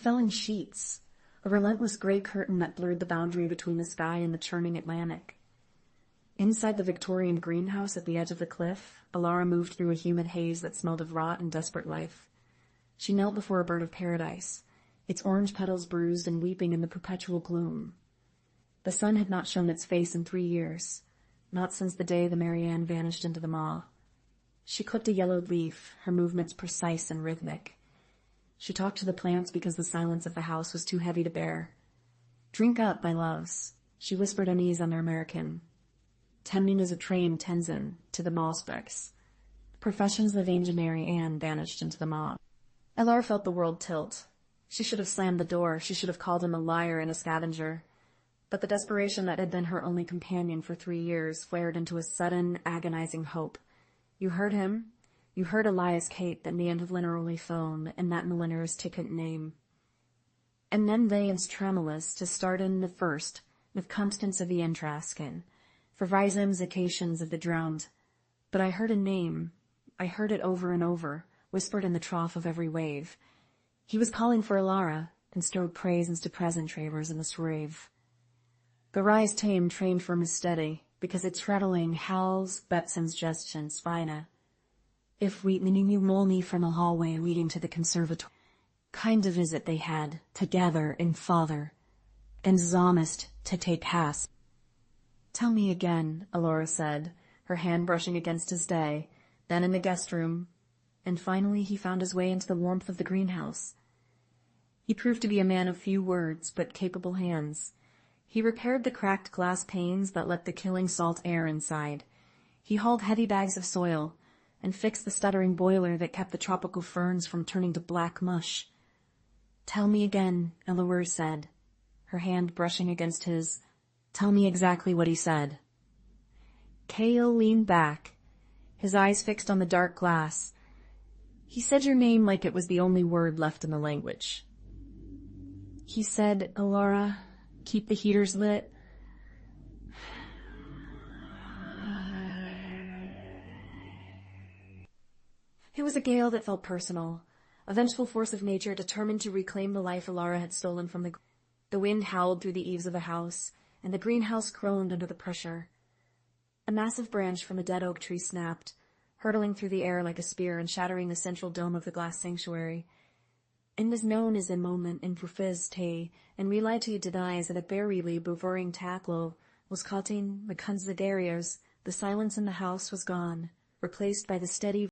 fell in sheets, a relentless gray curtain that blurred the boundary between the sky and the churning Atlantic. Inside the Victorian greenhouse at the edge of the cliff, Alara moved through a humid haze that smelled of rot and desperate life. She knelt before a bird of paradise, its orange petals bruised and weeping in the perpetual gloom. The sun had not shown its face in 3 years, not since the day the Marianne vanished into the maw. She clipped a yellowed leaf, her movements precise and rhythmic. She talked to the plants because the silence of the house was too heavy to bear. "Drink up, my loves," she whispered unease on their American. "Tending as a train Tenzin to the Malspecs." Professions of Angel Mary Ann vanished into the maw. Alara felt the world tilt. She should have slammed the door. She should have called him a liar and a scavenger. But the desperation that had been her only companion for 3 years flared into a sudden, agonizing hope. "You heard him. You heard Elias Kate, that named linerally phone, and that milliner's ticket name. And then they ins tremulous to start in the first, with Constance of the Entraskin, for Rhizomes occasions of the drowned. But I heard a name. I heard it over and over, whispered in the trough of every wave. He was calling for Alara, and strode praise into present travers in the swrave. The rise tame trained for steady, because its rattling howls Betson's gestion spina. If we you mole me from a hallway leading to the conservatory. Kind of visit they had, together in father, and Zomist to take has. "Tell me again," Alara said, her hand brushing against his day, then in the guest room, and finally he found his way into the warmth of the greenhouse. He proved to be a man of few words, but capable hands. He repaired the cracked glass panes that let the killing salt air inside. He hauled heavy bags of soil, and fixed the stuttering boiler that kept the tropical ferns from turning to black mush. "Tell me again," Alara said, her hand brushing against his. "Tell me exactly what he said." Cale leaned back, his eyes fixed on the dark glass. "He said your name like it was the only word left in the language. He said, Alara, keep the heaters lit." It was a gale that felt personal, a vengeful force of nature determined to reclaim the life Alara had stolen from the... The wind howled through the eaves of the house, and the greenhouse groaned under the pressure. A massive branch from a dead oak tree snapped, hurtling through the air like a spear and shattering the central dome of the glass sanctuary. It was known as a moment in Brufiz Tay, and reality denies that a barely bovering tackle was cutting the considerios. The silence in the house was gone, replaced by the steady